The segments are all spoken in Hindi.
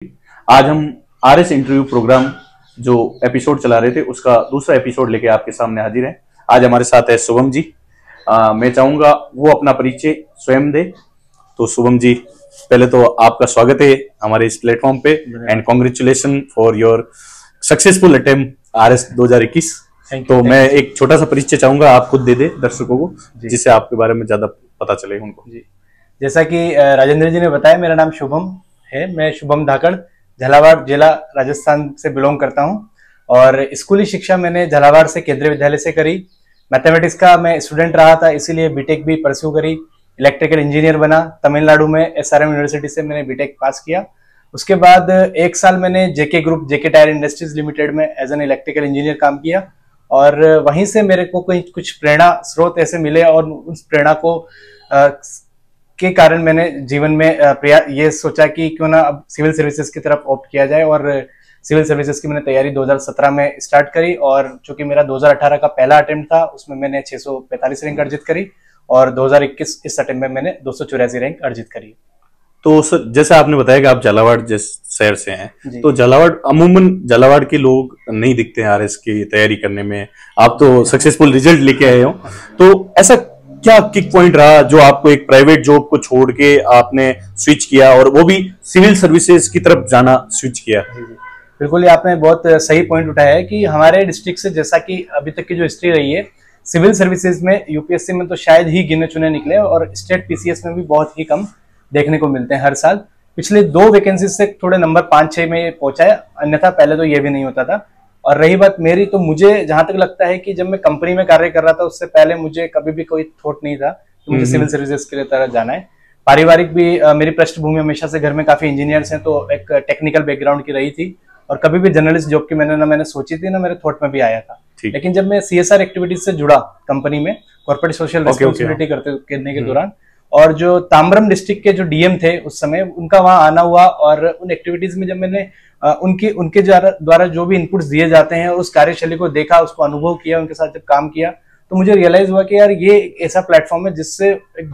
आज हम आरएस इंटरव्यू प्रोग्राम जो एपिसोड चला रहे थे उसका दूसरा एपिसोड लेके आपके सामने हाजिर हैं। आज हमारे साथ है शुभम जी। मैं चाहूंगा वो अपना परिचय स्वयं दे। तो शुभम जी, पहले तो आपका स्वागत है हमारे इस प्लेटफॉर्म पे and congratulation for your successful attempt RS 2021। तो मैं एक छोटा सा परिचय चाहूंगा आप खुद दे दे दर्शकों को, जिससे आपके बारे में ज्यादा पता चले उनको। जी, जैसा कि राजेंद्र जी ने बताया, मेरा नाम शुभम है। मैं शुभम धाकड़, झालावाड़ जिला राजस्थान से बिलोंग करता हूं और स्कूली शिक्षा मैंने झालावाड़ से केंद्रीय विद्यालय से करी। मैथमेटिक्स का मैं स्टूडेंट रहा था, इसीलिए बीटेक भी परस्यू करी। इलेक्ट्रिकल इंजीनियर बना। तमिलनाडु में एसआरएम यूनिवर्सिटी से मैंने बीटेक पास किया। उसके बाद एक साल मैंने जेके ग्रुप, जेके टायर इंडस्ट्रीज लिमिटेड में एज एन इलेक्ट्रिकल इंजीनियर काम किया और वहीं से मेरे को कुछ प्रेरणा स्रोत ऐसे मिले और उस प्रेरणा को के कारण मैंने जीवन में ये सोचा कि क्यों ना अब सिविल सर्विसेज की तरफ ऑप्ट किया जाए और सिविल सर्विसेज की मैंने तैयारी 2017 में स्टार्ट करी और चूंकि मेरा 2018 का पहला अटेम्प्ट था, उसमें मैंने 645 रैंक अर्जित करी और 2021 इस अटेम्प्ट में मैंने 284 रैंक अर्जित करी। तो सर, जैसे आपने बताया कि आप झालावाड़ जिस शहर से हैं, तो झालावाड़ अमूमन झालावाड़ के लोग नहीं दिखते हैं आरएस की तैयारी करने में। आप तो सक्सेसफुल रिजल्ट लेके आए हो, तो ऐसा क्या किक पॉइंट रहा जो आपको एक प्राइवेट जॉब को छोड़ के आपने स्विच किया और वो भी सिविल सर्विसेज की तरफ जाना स्विच किया? बिल्कुल, ये आपने बहुत सही पॉइंट उठाया है कि हमारे डिस्ट्रिक्ट से, जैसा कि अभी तक की जो हिस्ट्री रही है सिविल सर्विसेज में, यूपीएससी में तो शायद ही गिने चुने निकले और स्टेट पीसीएस में भी बहुत ही कम देखने को मिलते हैं हर साल। पिछले 2 वैकेंसी से थोड़े नंबर 5-6 में पहुंचा है, अन्यथा पहले तो ये भी नहीं होता था। और रही बात मेरी, तो मुझे जहां तक लगता है कि जब मैं कंपनी में कार्य कर रहा था उससे पहले मुझे कभी भी कोई थॉट नहीं था कि मुझे सिविल सर्विसेज के लिए तरफ जाना है। पारिवारिक भी मेरी पृष्ठभूमि हमेशा से घर में काफी इंजीनियर्स हैं, तो एक टेक्निकल बैकग्राउंड की रही थी और कभी भी जर्नलिस्ट जॉब की मैंने सोची थी ना मेरे थॉट में भी आया था। लेकिन जब मैं सीएसआर एक्टिविटीज से जुड़ा कंपनी में, कॉर्पोरेट सोशल रिस्पांसिबिलिटी करने के दौरान, और जो ताम्रम डिस्ट्रिक्ट के जो डीएम थे उस समय, उनका वहां आना हुआ और उन एक्टिविटीज में जब मैंने उनके द्वारा जो भी इनपुट्स दिए जाते हैं उस कार्यशैली को देखा, उसको अनुभव किया, उनके साथ जब काम किया, तो मुझे रियलाइज हुआ कि यार ये ऐसा प्लेटफॉर्म है जिससे एक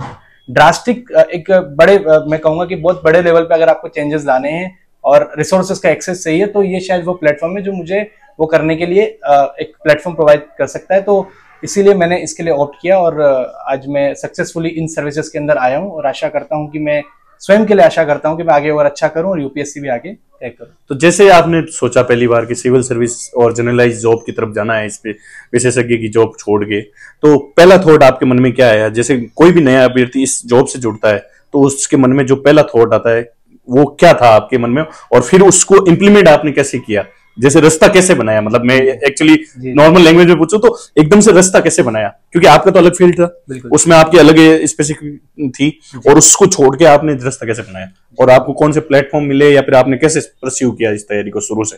ड्रास्टिक, एक बड़े, मैं कहूंगा कि बहुत बड़े लेवल पे अगर आपको चेंजेस लाने हैं और रिसोर्सेज का एक्सेस चाहिए, तो ये शायद वो प्लेटफॉर्म है जो मुझे वो करने के लिए एक प्लेटफॉर्म प्रोवाइड कर सकता है। तो इसीलिए मैंने इसके लिए ऑप्ट किया और आज मैं सक्सेसफुली इन सर्विसेज के अंदर आया हूं और आशा करता हूं कि मैं स्वयं के लिए आशा करता हूं कि मैं आगे और अच्छा करूं और यूपीएससी भी आगे तय करूं। तो जैसे आपने सोचा पहली बार कि सिविल सर्विस और जनरलाइज जॉब की तरफ जाना है, इस पे विशेषज्ञ की जॉब छोड़ के, तो पहला थॉट आपके मन में क्या आया? जैसे कोई भी नया अभ्यर्थी इस जॉब से जुड़ता है तो उसके मन में जो पहला थॉट आता है वो क्या था आपके मन में, और फिर उसको इम्प्लीमेंट आपने कैसे किया? जैसे रास्ता कैसे बनाया? मतलब मैं एक्चुअली नॉर्मल लैंग्वेज में पूछूं तो एकदम से रास्ता कैसे बनाया, क्योंकि आपका तो अलग फील्ड था, उसमें आपकी अलग स्पेसिफिक थी, और उसको छोड़ के आपने रास्ता कैसे बनाया और आपको कौन से प्लेटफॉर्म मिले या फिर आपने कैसे परस्यू किया इस तैयारी को शुरू से?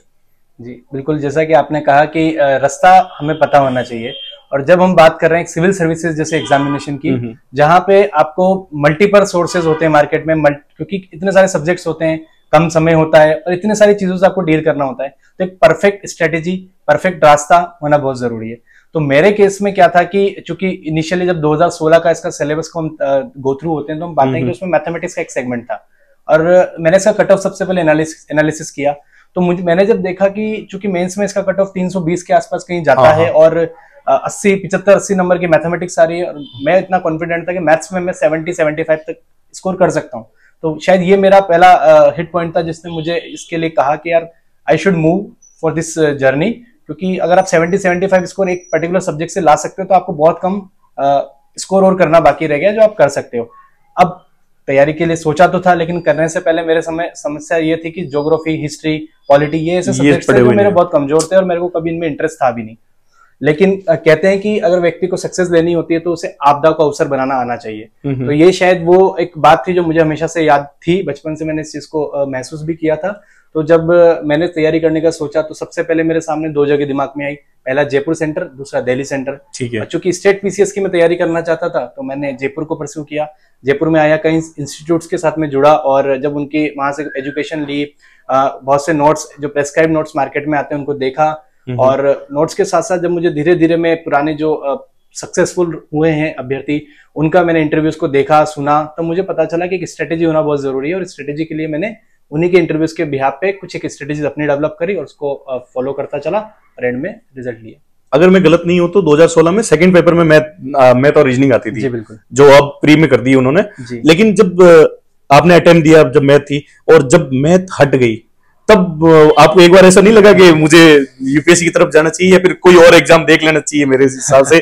जी बिल्कुल, जैसा कि आपने कहा कि रास्ता हमें पता होना चाहिए। और जब हम बात कर रहे हैं सिविल सर्विसेज जैसे एग्जामिनेशन की, जहां पे आपको मल्टीपल सोर्सेज होते हैं मार्केट में, क्योंकि इतने सारे सब्जेक्ट्स होते हैं, कम समय होता है और इतने सारी चीजों से आपको डील करना होता है, तो एक परफेक्ट स्ट्रेटेजी, परफेक्ट रास्ता होना बहुत जरूरी है। तो मेरे केस में क्या था कि चूंकि इनिशियली जब 2016 का इसका सिलेबस को हम गो थ्रू होते हैं तो हम बात हैं कि उसमें मैथमेटिक्स का एक सेगमेंट था और मैंने इसका कट ऑफ सबसे पहले एनालिसिस किया। तो मैंने जब देखा कि चूंकि मेंस में इसका कट ऑफ 320 के आसपास कहीं जाता है और 75-80 नंबर की मैथमेटिक्स आ रही है, और मैं इतना कॉन्फिडेंट था कि मैथ्स में मैं 70-75 तक स्कोर कर सकता हूँ। तो शायद ये मेरा पहला हिट पॉइंट था जिसने मुझे इसके लिए कहा कि यार I should move for this journey, क्योंकि अगर आप 70-75 स्कोर एक पर्टिकुलर सब्जेक्ट से ला सकते हो तो आपको बहुत कम स्कोर और करना बाकी रह गया जो आप कर सकते हो। अब तैयारी के लिए सोचा तो था, लेकिन करने से पहले मेरे समस्या ये थी कि ज्योग्राफी, हिस्ट्री, पॉलिटी, ये ऐसे सब्जेक्ट्स थे जो मेरे बहुत कमजोर थे और मेरे को कभी इनमें इंटरेस्ट था भी नहीं। लेकिन कहते हैं कि अगर व्यक्ति को सक्सेस लेनी होती है तो उसे आपदा को अवसर बनाना आना चाहिए। तो ये शायद वो एक बात थी जो मुझे हमेशा से याद थी, बचपन से मैंने इस चीज को महसूस भी किया था। तो जब मैंने तैयारी करने का सोचा तो सबसे पहले मेरे सामने 2 जगह दिमाग में आई, पहला जयपुर सेंटर, दूसरा दिल्ली सेंटर। ठीक है। चूंकि स्टेट पीसीएस की मैं तैयारी करना चाहता था तो मैंने जयपुर को परस्यू किया। जयपुर में आया, कई इंस्टीट्यूट्स के साथ में जुड़ा और जब उनकी वहां से एजुकेशन ली, बहुत से नोट्स जो प्रेस्क्राइब नोट्स मार्केट में आते हैं उनको देखा, और नोट्स के साथ साथ जब मुझे धीरे धीरे में पुराने जो सक्सेसफुल हुए हैं अभ्यर्थी, उनका मैंने इंटरव्यूज को देखा, सुना, तो मुझे पता चला कि एक स्ट्रेटेजी होना बहुत जरूरी है और स्ट्रेटेजी के लिए मैंने उन्हीं के इंटरव्यूज के बिहाफ पे कुछ एक स्ट्रेटेजीज अपनी डेवलप करी और उसको फॉलो करता चला और एंड में रिजल्ट लिया। अगर मैं गलत नहीं हूं तो 2016 में सेकंड पेपर में मैथ और रीजनिंग आती थी। जी बिल्कुल। जो अब प्री में कर दी उन्होंने। लेकिन जब आपने अटेम्प्ट दिया, जब मैथ थी और जब मैथ हट गई, तब आपको एक बार ऐसा नहीं लगा कि मुझे यूपीएससी की तरफ जाना चाहिए या फिर कोई और एग्जाम देख लेना चाहिए मेरे हिसाब से?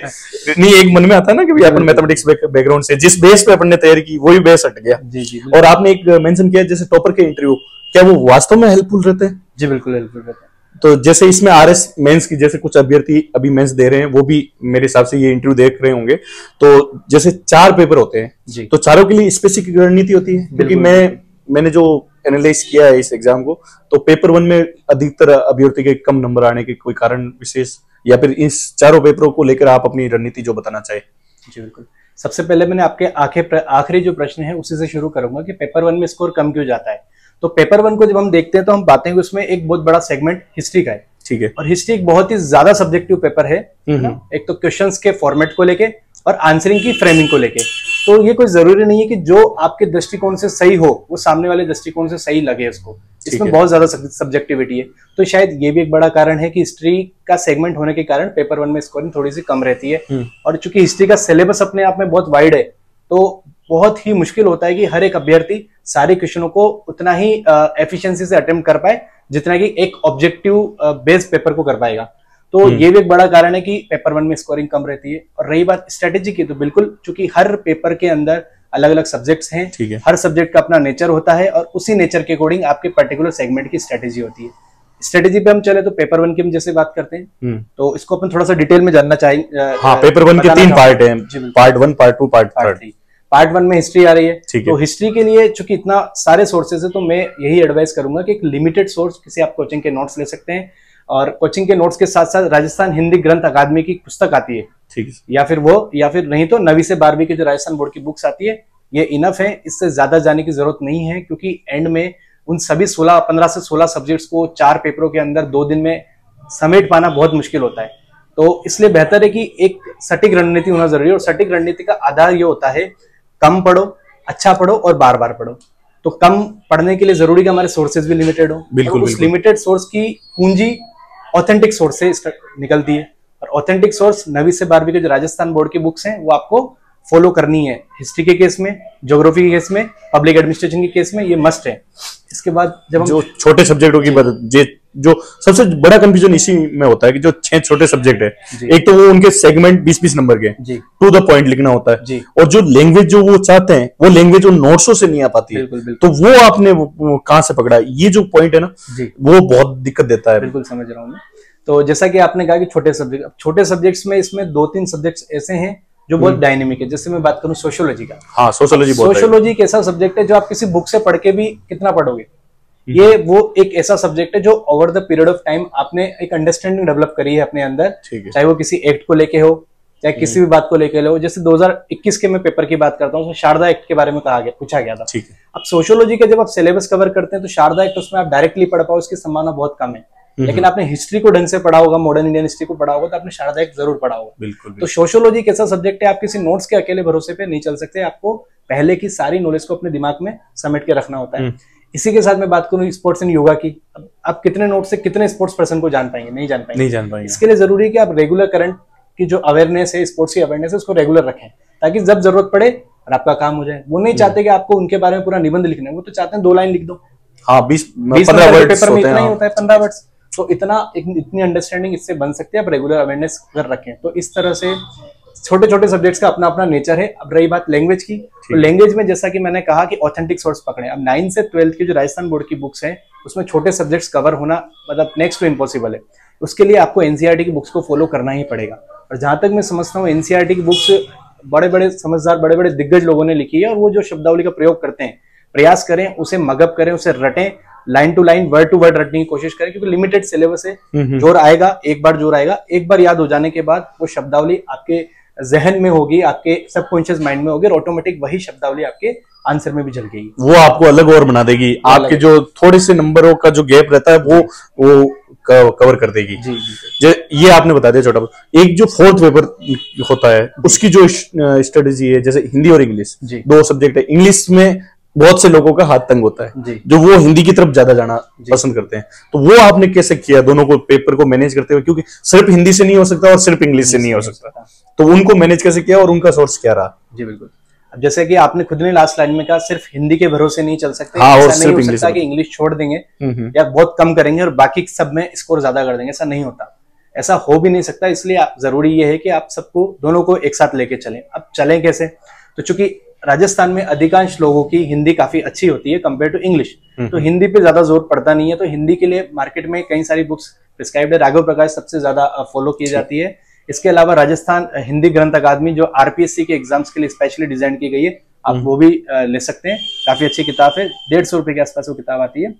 नहीं, एक मन में आता है ना कि भाई अपन मैथमेटिक्स बैकग्राउंड से जिस बेस पे अपन ने तैयारी की वही बेस हट गया। जी। और आपने एक मेंशन किया जैसे टॉपर के इंटरव्यू, क्या वो वास्तव में हेल्पफुल रहते हैं? जी बिल्कुल हेल्पफुल रहते हैं। तो जैसे इसमें आरएस मेंस की जैसे कुछ अभ्यर्थी अभी मेंस दे रहे हैं, वो भी मेरे हिसाब से ये इंटरव्यू देख रहे होंगे, तो जैसे 4 पेपर होते हैं तो चारों के लिए स्पेसिफिक रणनीति होती है? क्योंकि मैंने जो एनालाइज किया है इस एग्जाम को, तो पेपर 1 में अधिकतर अभ्यर्थी के कम नंबर आने के कोई कारण विशेष, या फिर इस चारों पेपरों को लेकर आप अपनी रणनीति जो बताना चाहे? जी बिल्कुल। सबसे पहले मैंने आपके आखिरी जो प्रश्न है उसी से शुरू करूंगा कि पेपर 1 में स्कोर कम क्यों जाता है। तो पेपर 1 को जब हम देखते हैं तो हम पाते हैं कि उसमें एक बहुत बड़ा सेगमेंट हिस्ट्री का है। ठीक है। और हिस्ट्री एक बहुत ही ज्यादा सब्जेक्टिव पेपर है ना? एक तो क्वेश्चंस के फॉर्मेट को लेके और आंसरिंग की फ्रेमिंग को लेके। तो ये कोई जरूरी नहीं है कि जो आपके दृष्टिकोण से सही हो वो सामने वाले दृष्टिकोण से सही लगे उसको। इसमें बहुत ज्यादा सब्जेक्टिविटी है। तो शायद ये भी एक बड़ा कारण है कि हिस्ट्री का सेगमेंट होने के कारण पेपर 1 में स्कोरिंग थोड़ी सी कम रहती है। और चूंकि हिस्ट्री का सिलेबस अपने आप में बहुत वाइड है, तो बहुत ही मुश्किल होता है कि हर एक अभ्यर्थी सारे क्वेश्चनों को उतना ही एफिशिएंसी से अटेम्प्ट कर पाए जितना कि एक ऑब्जेक्टिव बेस्ड पेपर को कर पाएगा। तो ये भी एक बड़ा कारण है कि पेपर 1 में स्कोरिंग कम रहती है। और रही बात स्ट्रेटेजी की, तो बिल्कुल, चूंकि हर पेपर के अंदर अलग अलग सब्जेक्ट्स हैं, हर सब्जेक्ट का अपना नेचर होता है और उसी नेचर के अकॉर्डिंग आपके पर्टिकुलर सेगमेंट की स्ट्रेटेजी होती है। स्ट्रेटेजी पे हम चले तो पेपर 1 की हम जैसे बात करते हैं तो इसको अपन थोड़ा सा डिटेल में जानना चाहेंगे। हाँ, पेपर 1 के 3 पार्ट हैं, पार्ट 1, पार्ट 2, पार्ट 3। पार्ट 1 में हिस्ट्री आ रही है। तो हिस्ट्री के लिए चूंकि इतना सारे सोर्सेज है, तो मैं यही एडवाइस करूंगा कि एक लिमिटेड सोर्स किसी आप कोचिंग के नोट्स ले सकते हैं। और कोचिंग के नोट्स के साथ साथ राजस्थान हिंदी ग्रंथ अकादमी की पुस्तक आती है, ठीक है, या फिर नहीं तो 9वीं से 12वीं की जो राजस्थान बोर्ड की बुक्स आती है, ये इनफ है। इससे ज्यादा जाने की जरूरत नहीं है, क्योंकि एंड में उन सभी 15 से 16 सब्जेक्ट्स को 4 पेपरों के अंदर 2 दिन में समेट पाना बहुत मुश्किल होता है। तो इसलिए बेहतर है कि एक सटीक रणनीति होना जरूरी है। और सटीक रणनीति का आधार ये होता है, कम पढ़ो, अच्छा पढ़ो और बार बार पढ़ो। तो कम पढ़ने के लिए जरूरी है हमारे सोर्सेज भी लिमिटेड हो। बिल्कुल, उस लिमिटेड सोर्स की पूंजी ऑथेंटिक सोर्स से निकलती है। और ऑथेंटिक सोर्स 9वीं से 12वीं के जो राजस्थान बोर्ड की बुक्स हैं वो आपको फॉलो करनी है। हिस्ट्री के केस में, ज्योग्राफी के केस में, पब्लिक एडमिनिस्ट्रेशन के केस में ये मस्ट है। इसके बाद जब हम जो छोटे सब्जेक्टों की जो सबसे बड़ा कंफ्यूजन इसी में होता है कि जो 6 छोटे सब्जेक्ट है, एक तो वो उनके सेगमेंट 20-20 नंबर के, टू द पॉइंट लिखना होता है, और जो लैंग्वेज जो वो चाहते हैं वो लैंग्वेज उन नोट्सों से नहीं आ पाती है। तो वो आपने कहां से पकड़ा? ये जो पॉइंट है ना, वो बहुत दिक्कत देता है। बिल्कुल समझ रहा हूँ मैं। तो जैसा कि आपने कहा कि छोटे सब्जेक्ट्स में, इसमें 2-3 सब्जेक्ट्स ऐसे हैं जो बहुत डायनेमिक है। जैसे मैं बात करूं सोशियोलॉजी का। हाँ, सोशियोलॉजी एक ऐसा सब्जेक्ट है जो आप किसी बुक से पढ़ के भी कितना पढ़ोगे। ये वो एक ऐसा सब्जेक्ट है जो over the period of time आपने एक अंडरस्टैंडिंग डेवलप करी है अपने अंदर, चाहे वो किसी एक्ट को लेके हो, चाहे किसी भी बात को लेके हो। जैसे 2021 के मैं पेपर की बात करता हूँ, उसमें शारदा एक्ट के बारे में पूछा गया था। अब सोशियोलॉजी का जब आप सिलेबस कवर करते हैं तो शारदा एक्ट उसमें आप डायरेक्टली पढ़ पाओ, उसकी संभावना बहुत कम है। लेकिन आपने हिस्ट्री को ढंग से पढ़ा होगा, मॉडर्न इंडियन हिस्ट्री को पढ़ा होगा, तो आपने शारदा एक्ट जरूर पढ़ा होगा। बिल्कुल। तो सोशियोलॉजी एक ऐसा सब्जेक्ट है, आप किसी नोट्स के अकेले भरोसे पे नहीं चल सकते। आपको पहले की सारी नॉलेज को अपने दिमाग में समेट के रखना होता है। इसी के साथ मैं बात करूं स्पोर्ट्स एंड योगा की। आप कितने नोट से कितने स्पोर्ट्स पर्सन को जान पाएंगे? नहीं जान पाएंगे। इसके लिए जरूरी है कि आप रेगुलर करंट की जो अवेयरनेस है, स्पोर्ट्स की अवेयरनेस है, उसको रेगुलर रखें, ताकि जब जरूरत पड़े और आपका काम हो जाए। वो नहीं चाहते कि आपको उनके बारे में पूरा निबंध लिखना है, वो तो चाहते हैं 2 लाइन लिख दो। हाँ, 20-15 वर्ड पेपर में इतना ही होता है, 15 वर्ड्स। तो इतनी अंडरस्टैंडिंग इससे बन सकती है, आप रेगुलर अवेयरनेस कर रखें। तो इस तरह से छोटे छोटे सब्जेक्ट्स का अपना अपना नेचर है। अब रही बात लैंग्वेज की, तो लैंग्वेज में जैसा कि मैंने कहा कि ऑथेंटिक सोर्स पकड़े। अब 9 से 12 की जो राजस्थान बोर्ड की बुक्स हैं उसमें छोटे सब्जेक्ट्स कवर होना मतलब नेक्स्ट टू इम्पॉसिबल है। उसके लिए आपको एनसीईआरटी की बुक्स को फॉलो करना ही पड़ेगा। और जहां तक मैं समझता हूँ, एनसीईआरटी की बुक्स बड़े बड़े समझदार, बड़े बड़े दिग्गज लोगों ने लिखी है, और वो जो शब्दावली का प्रयोग करते हैं, प्रयास करें उसे मगअप करें, उसे रटें, line to line, word to word रटने की कोशिश करें, क्योंकि लिमिटेड सिलेबस है। जोर आएगा, एक बार याद हो जाने के बाद वो शब्दावली आपके जहन में होगी, आपके सबकॉन्शियस माइंड में होगी, और ऑटोमेटिक वही शब्दावली आपके आंसर में भी झल गई। वो आपको अलग और बना देगी। आपके जो थोड़े से नंबरों का जो गैप रहता है वो कवर कर देगी। ये आपने बता दिया छोटा। एक जो 4th पेपर होता है उसकी जो स्ट्रेटेजी है, जैसे हिंदी और इंग्लिश 2 सब्जेक्ट है। इंग्लिश में बहुत से लोगों का हाथ तंग होता है जो वो हिंदी की तरफ ज्यादा जाना पसंद करते हैं। तो वो आपने कैसे किया दोनों को पेपर को मैनेज करते हुए, क्योंकि सिर्फ हिंदी से नहीं हो सकता और सिर्फ इंग्लिश से नहीं हो सकता, तो उनको मैनेज कैसे किया और उनका सोर्स क्या रहा? जी बिल्कुल, अब जैसे कि आपने खुद ने लास्ट लाइन में कहा सिर्फ हिंदी के भरोसे नहीं चल सकते। हाँ, ऐसा नहीं हो सकता कि इंग्लिश छोड़ देंगे या बहुत कम करेंगे और बाकी सब में स्कोर ज्यादा कर देंगे, ऐसा नहीं होता, ऐसा हो भी नहीं सकता। इसलिए जरूरी ये है कि आप सबको दोनों को एक साथ लेके चलें। अब चलें कैसे? तो चूंकि राजस्थान में अधिकांश लोगों की हिंदी काफी अच्छी होती है कंपेयर टू इंग्लिश, तो हिंदी पे ज्यादा जोर पड़ता नहीं है। तो हिंदी के लिए मार्केट में कई सारी बुक्स प्रिस्क्राइब्ड है, राघव प्रकाश सबसे ज्यादा फॉलो की जाती है। इसके अलावा राजस्थान हिंदी ग्रंथ अकादमी जो आरपीएससी के एग्जाम्स के लिए स्पेशली डिजाइन की गई है, आप वो भी ले सकते हैं। काफी अच्छी किताब है, 150 रुपए के आसपास वो किताब आती है,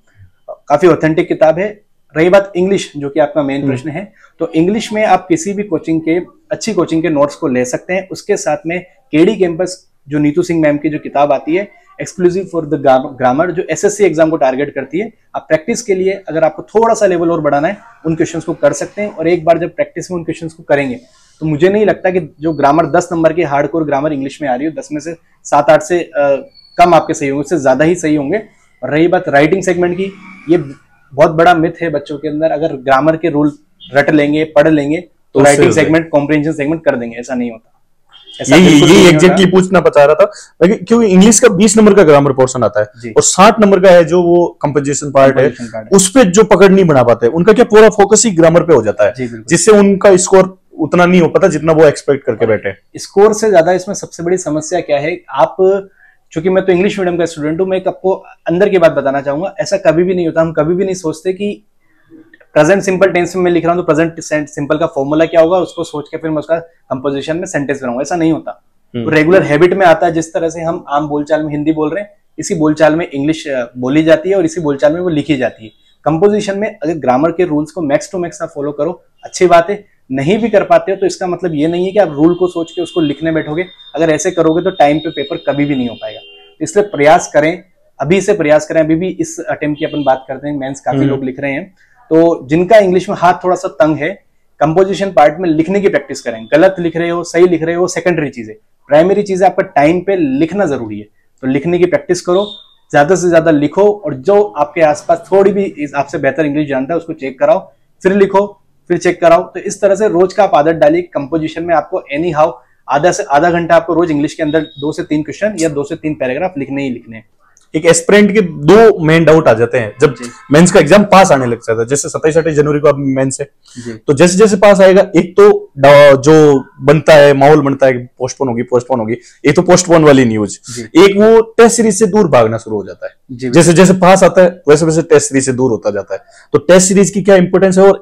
काफी ऑथेंटिक किताब है। रही बात इंग्लिश, जो कि आपका मेन प्रश्न है, तो इंग्लिश में आप किसी भी कोचिंग के अच्छी कोचिंग के नोट्स को ले सकते हैं। उसके साथ में केडी कैंपस जो नीतू सिंह मैम की जो किताब आती है एक्सक्लूसिव फॉर द ग्रामर, जो एसएससी एग्जाम को टारगेट करती है, आप प्रैक्टिस के लिए अगर आपको थोड़ा सा लेवल और बढ़ाना है उन क्वेश्चंस को कर सकते हैं। और एक बार जब प्रैक्टिस में उन क्वेश्चंस को करेंगे तो मुझे नहीं लगता कि जो ग्रामर 10 नंबर की हार्डकोर ग्रामर इंग्लिश में आ रही है 10 में से 7-8 से कम आपके सही होंगे, उससे ज्यादा ही सही होंगे। और रही बात राइटिंग सेगमेंट की, ये बहुत बड़ा मिथ है बच्चों के अंदर, अगर ग्रामर के रूल रट लेंगे पढ़ लेंगे तो राइटिंग सेगमेंट कॉम्प्रिहेंशन सेगमेंट कर देंगे, ऐसा नहीं होता। ये एग्जैक्टली पूछना बता रहा था, क्योंकि इंग्लिश का 20 नंबर का ग्रामर पोर्शन आता है और 60 नंबर का है जो वो कंपोजिशन पार्ट है, उस पे जो पकड़ नहीं बना पाते, उनका क्या पूरा फोकस ही ग्रामर पे हो जाता है, जिससे उनका स्कोर उतना नहीं हो पाता जितना वो एक्सपेक्ट करके बैठे। स्कोर से ज्यादा इसमें सबसे बड़ी समस्या क्या है, आप चूंकि मैं तो इंग्लिश मीडियम का स्टूडेंट हूं, मैं आपको अंदर की बात बताना चाहूंगा, ऐसा कभी भी नहीं होता। हम कभी भी नहीं सोचते कि प्रेजेंट सिंपल टेंस में मैं लिख रहा हूं तो प्रेजेंट सिंपल का फॉर्मूला क्या होगा, उसको सोच के फिर मैं उसका कंपोजिशन में सेंटेंस बनाऊंगा, ऐसा नहीं होता। तो रेगुलर हैबिट में आता है, जिस तरह से हम आम बोलचाल में हिंदी बोल रहे हैं, इसी बोलचाल में इंग्लिश बोली जाती है और इसी बोलचाल में वो लिखी जाती है। कंपोजिशन में अगर ग्रामर के रूल्स को मैक्स टू मैक्स आप फॉलो करो, अच्छी बात है। नहीं भी कर पाते हो तो इसका मतलब ये नहीं है कि आप रूल को सोच के उसको लिखने बैठोगे। अगर ऐसे करोगे तो टाइम पे पेपर कभी भी नहीं हो पाएगा। तो इसलिए प्रयास करें, अभी से प्रयास करें। अभी भी इस अटेम्प्ट की अपन बात करते हैं, मेंस काफी लोग लिख रहे हैं, तो जिनका इंग्लिश में हाथ थोड़ा सा तंग है, कंपोजिशन पार्ट में लिखने की प्रैक्टिस करें। गलत लिख रहे हो सही लिख रहे हो सेकेंडरी चीज है, प्राइमरी चीज है आपका टाइम पे लिखना जरूरी है। तो लिखने की प्रैक्टिस करो, ज्यादा से ज्यादा लिखो, और जो आपके आसपास थोड़ी भी आपसे बेहतर इंग्लिश जानता है उसको चेक कराओ, फिर लिखो, फिर चेक कराओ। तो इस तरह से रोज का आप आदत डालिए। कंपोजिशन में आपको एनी हाउ आधा से आधा घंटा आपको रोज इंग्लिश के अंदर 2 से 3 क्वेश्चन या 2 से 3 पैराग्राफ लिखने ही लिखने। एक एस्पिरेंट के 2 मेन डाउट आ जाते हैं जब मेंस का एग्जाम पास आने लग जाता है। जैसे 27-28 जनवरी को अब मेंस है, तो जैसे जैसे पास आएगा, एक तो जो बनता है माहौल बनता है पोस्टपोन होगी, एक तो पोस्टपोन वाली न्यूज, एक वो टेस्ट सीरीज से दूर भागना शुरू हो जाता है। जैसे जैसे पास आता है वैसे वैसे टेस्ट सीरीज से दूर होता जाता है। तो टेस्ट सीरीज की क्या इंपोर्टेंस है और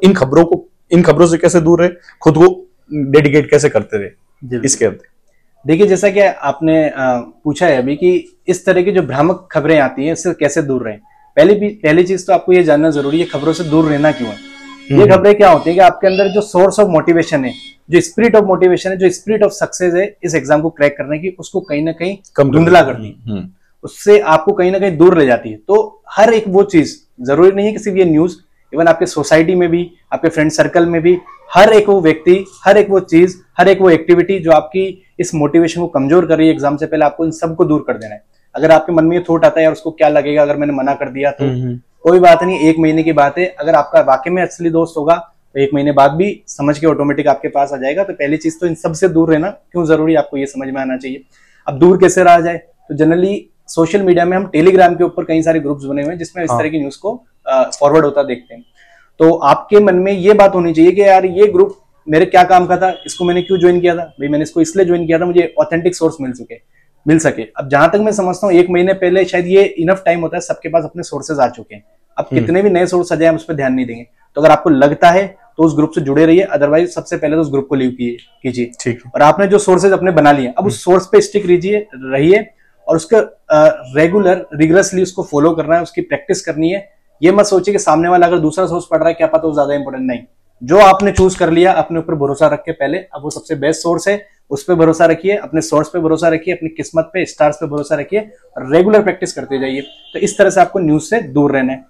इन खबरों से कैसे दूर रहे, खुद को डेडिकेट कैसे करते रहे, इसके अंदर देखिए, जैसा कि आपने पूछा है अभी कि इस तरह की जो भ्रामक खबरें आती हैं इससे कैसे दूर रहें। पहली चीज तो आपको ये जानना जरूरी है खबरों से दूर रहना क्यों है। ये खबरें क्या होती है कि आपके अंदर जो सोर्स ऑफ मोटिवेशन है, जो स्पिरिट ऑफ मोटिवेशन है, जो स्पिरिट ऑफ सक्सेस है इस एग्जाम को क्रैक करने की, उसको कहीं ना कहीं धुंधला करती है, उससे आपको कहीं ना कहीं दूर ले जाती है। तो हर एक वो चीज, जरूरी नहीं है कि सिर्फ ये न्यूज, इवन आपके सोसाइटी में भी, आपके फ्रेंड सर्कल में भी, हर एक वो व्यक्ति, हर एक वो चीज, हर एक वो एक्टिविटी जो आपकी इस मोटिवेशन को कमजोर कर रही है एग्जाम से पहले, आपको इन सबको दूर कर देना है। अगर आपके मन में ये थॉट आता है यार उसको क्या लगेगा अगर मैंने मना कर दिया, तो कोई बात नहीं, 1 महीने की बात है। अगर आपका वाकई में असली दोस्त होगा तो 1 महीने बाद भी समझ के ऑटोमेटिक आपके पास आ जाएगा। तो पहली चीज तो इन सब से दूर रहना क्यों जरूरी, आपको ये समझ में आना चाहिए। अब दूर कैसे रहा जाए, तो जनरली सोशल मीडिया में हम टेलीग्राम के ऊपर कई सारे ग्रुप्स बने हुए हैं जिसमें इस तरह की न्यूज को फॉरवर्ड होता देखते हैं। तो आपके मन में ये बात होनी चाहिए कि यार ये ग्रुप मेरे क्या काम का था, इसको मैंने क्यों ज्वाइन किया था, भाई मैंने इसको इसलिए ज्वाइन किया था मुझे ऑथेंटिक सोर्स मिल सके। अब जहां तक मैं समझता हूँ 1 महीने पहले शायद ये इनफ टाइम होता है, सबके पास अपने सोर्सेज आ चुके हैं। अब कितने भी नए सोर्स आ जाए हम उस पर ध्यान नहीं देंगे। तो अगर आपको लगता है तो उस ग्रुप से जुड़े रहिए, अदरवाइज सबसे पहले तो उस ग्रुप को लीव कीजिए। और आपने जो सोर्सेज अपने बना लिए, अब उस सोर्स पे स्टिक रहिए और उसका रेगुलर रिगरसली उसको फॉलो करना है, उसकी प्रैक्टिस करनी है। ये मत सोचिए कि सामने वाला अगर दूसरा सोर्स पढ़ रहा है क्या पता वो ज्यादा इंपॉर्टेंट, नहीं। जो आपने चूज कर लिया अपने ऊपर भरोसा रख के पहले, अब वो सबसे बेस्ट सोर्स है, उस पर भरोसा रखिए, अपने सोर्स पे भरोसा रखिए, अपनी किस्मत पे, स्टार्स पे भरोसा रखिए और रेगुलर प्रैक्टिस करते जाइए। तो इस तरह से आपको न्यूज से दूर रहना है।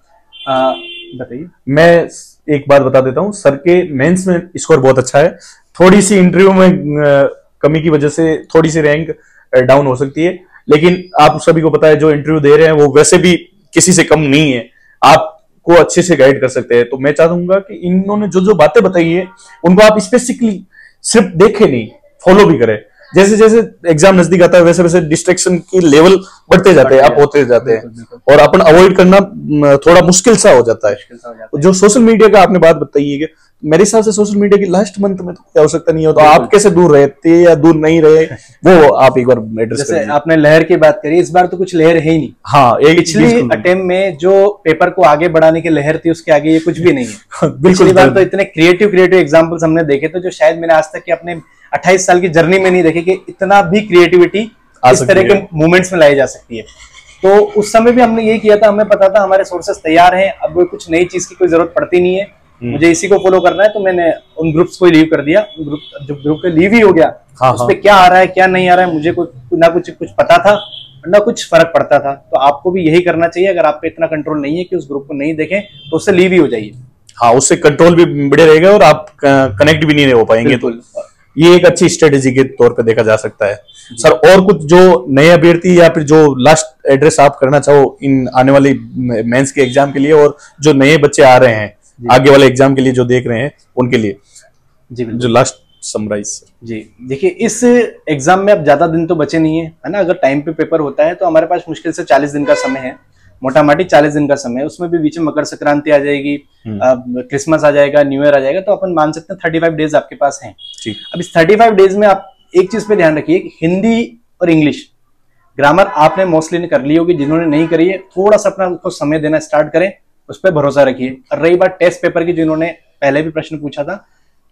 बताइए। मैं एक बात बता देता हूँ, सर के मेंस में स्कोर बहुत अच्छा है, थोड़ी सी इंटरव्यू में कमी की वजह से थोड़ी सी रैंक डाउन हो सकती है, लेकिन आप सभी को पता है जो इंटरव्यू दे रहे हैं वो वैसे भी किसी से कम नहीं है, आपको अच्छे से गाइड कर सकते हैं। तो मैं चाहूंगा कि इन्होंने जो जो बातें बताई है उनको आप स्पेसिफिकली सिर्फ देखे नहीं, फॉलो भी करें। जैसे जैसे एग्जाम नजदीक आता है वैसे वैसे डिस्ट्रैक्शन की लेवल बढ़ते जाते हैं, आप होते जाते हैं, और अपन अवॉइड करना थोड़ा मुश्किल सा हो जाता है। जो सोशल मीडिया का आपने बात बताई है, मेरे हिसाब से सोशल मीडिया की लास्ट मंथ में तो कोई आवश्यकता नहीं हो, तो आप कैसे दूर रहते या दूर नहीं रहे वो आप एक बार एड्रेस जैसे आपने लहर की बात करी, इस बार तो कुछ लहर है ही नहीं। हाँ, एक पिछली अटेम्प्ट में जो पेपर को आगे बढ़ाने की लहर थी उसके आगे ये कुछ भी नहीं है। पिछली बार तो इतने क्रिएटिव एग्जाम्पल्स हमने देखे थे जो शायद मैंने आज तक अपने 28 साल की जर्नी में नहीं देखे कि इतना भी क्रिएटिविटी इस तरह के मूवमेंट्स में लाई जा सकती है। तो उस समय भी हमने यही किया था, हमें पता था हमारे सोर्सेस तैयार हैं, अब कुछ नई चीज की कोई जरूरत पड़ती नहीं है, मुझे इसी को फॉलो करना है। तो मैंने उन ग्रुप्स को लीव कर दिया, जब ग्रुप पे लीव ही हो गया, उसपे क्या आ रहा है क्या नहीं आ रहा है मुझे ना कुछ पता था ना कुछ फर्क पड़ता था। तो आपको भी यही करना चाहिए, अगर आप पे इतना कंट्रोल नहीं है कि उस ग्रुप को नहीं देखें तो उससे लीव ही हो जाइए। हाँ, उससे कंट्रोल भी बढ़े रहेगा और आप कनेक्ट भी नहीं हो पाएंगे। तो ये एक अच्छी स्ट्रेटेजी के तौर पे देखा जा सकता है। सर, और कुछ जो नए अभ्यर्थी या फिर जो लास्ट एड्रेस आप करना चाहो इन आने वाली मेंस के एग्जाम के लिए, और जो नए बच्चे आ रहे हैं आगे वाले एग्जाम के लिए जो देख रहे हैं उनके लिए जी जो लास्ट समराइज। जी देखिए, इस एग्जाम में अब ज्यादा दिन तो बचे नहीं है ना। अगर टाइम पे पेपर होता है तो हमारे पास मुश्किल से 40 दिन का समय है, मोटा मोटी 40 दिन का समय है। उसमें भी बीच में मकर संक्रांति आ जाएगी, क्रिसमस आ जाएगा, न्यू ईयर आ जाएगा, तो अपन मान सकते हैं 35 डेज आपके पास हैं। अब इस 35 डेज में आप एक चीज पे ध्यान रखिए, हिंदी और इंग्लिश ग्रामर आपने मोस्टली कर ली होगी, जिन्होंने नहीं करी है थोड़ा सा अपना उसको समय देना स्टार्ट करें, उस पर भरोसा रखिए। और रही बात टेस्ट पेपर की, जिन्होंने पहले भी प्रश्न पूछा था,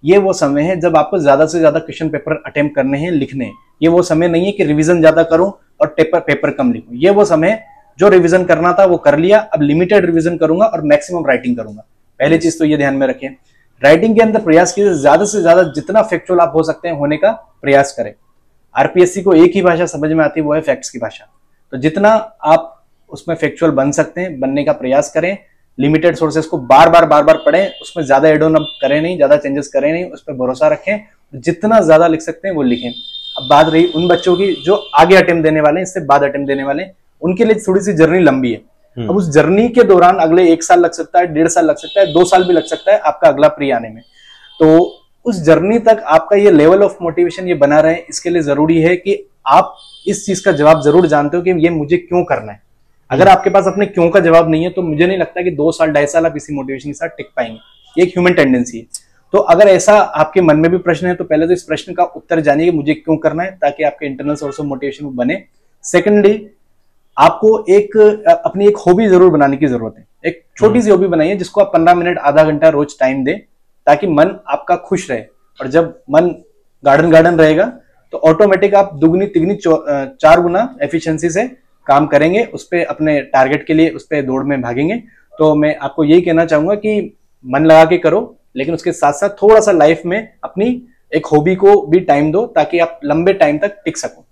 ये वो समय है जब आपको ज्यादा से ज्यादा क्वेश्चन पेपर अटेम्प्ट करने हैं, लिखने हैं। ये वो समय नहीं है कि रिवीजन ज्यादा करूं और पेपर कम लिखूं। ये वो समय है जो रिवीजन करना था वो कर लिया, अब लिमिटेड रिवीजन करूंगा और मैक्सिमम राइटिंग करूंगा। पहली चीज तो ये ध्यान में रखें। राइटिंग के अंदर प्रयास कीजिए, ज्यादा से ज्यादा जितना फैक्चुअल आप हो सकते हैं होने का प्रयास करें। आरपीएससी को एक ही भाषा समझ में आती है, वो है फैक्ट्स की भाषा। तो जितना आप उसमें फैक्चुअल बन सकते हैं बनने का प्रयास करें। लिमिटेड सोर्सेस को बार बार पढ़ें, उसमें ज्यादा एड ऑन करें नहीं, ज्यादा चेंजेस करें नहीं, उस पर भरोसा रखें, जितना ज्यादा लिख सकते हैं वो लिखें। अब बात रही उन बच्चों की जो आगे अटेम्प्ट देने वाले हैं, इससे बाद अटेम्प्ट देने वाले हैं, उनके लिए थोड़ी सी जर्नी लंबी है। अब उस जर्नी के दौरान अगले 1 साल लग सकता है, 1.5 साल लग सकता है, 2 साल भी लग सकता है आपका अगला प्री आने में। तो उस जर्नी तक आपका ये लेवल ऑफ मोटिवेशन ये बना रहे, इसके लिए जरूरी है कि आप इस चीज का जवाब जरूर जानते हो कि ये मुझे क्यों करना है। अगर आपके पास अपने क्यों का जवाब नहीं है तो मुझे नहीं लगता कि 2 साल 2.5 साल आप इसी मोटिवेशन के साथ टिक पाएंगे। ये एक ह्यूमन टेंडेंसी है। तो अगर ऐसा आपके मन में भी प्रश्न है तो पहले तो इस प्रश्न का उत्तर जानिए कि मुझे क्यों करना है, ताकि आपके इंटरनल सोर्स ऑफ मोटिवेशन बने। सेकेंडली, आपको अपनी एक हॉबी जरूर बनाने की जरूरत है। एक छोटी सी हॉबी बनाइए जिसको आप 15 मिनट आधा घंटा रोज टाइम दें, ताकि मन आपका खुश रहे। और जब मन गार्डन रहेगा तो ऑटोमेटिक आप दुगनी तिगनी 4 गुना एफिशिएंसी से काम करेंगे, उस पर अपने टारगेट के लिए उस पर दौड़ में भागेंगे। तो मैं आपको यही कहना चाहूंगा कि मन लगा के करो, लेकिन उसके साथ साथ थोड़ा सा लाइफ में अपनी एक हॉबी को भी टाइम दो, ताकि आप लंबे टाइम तक टिक सको।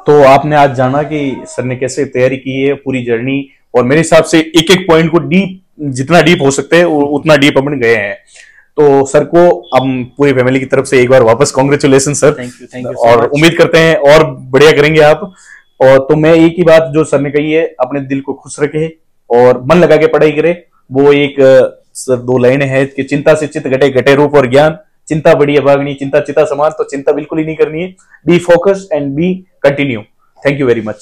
तो आपने आज जाना कि सर ने कैसे तैयारी की है, पूरी जर्नी, और मेरे हिसाब से एक एक पॉइंट को डीप, जितना डीप हो सकते हैं उतना डीप अपन गए हैं। तो सर को हम पूरी फैमिली की तरफ से एक बार वापस कांग्रेचुलेशन सर। थैंक यू और उम्मीद करते हैं और बढ़िया करेंगे आप। और तो मैं एक ही बात जो सर ने कही है, अपने दिल को खुश रखे और मन लगा के पढ़ाई करे। वो एक सर 2 लाइनें हैं कि चिंता से चित्त घटे, घटे रूप और ज्ञान, चिंता बड़ी अभागनी, चिंता चिता समान। तो चिंता बिल्कुल ही नहीं करनी है। Be focused and B continue. Thank you very much.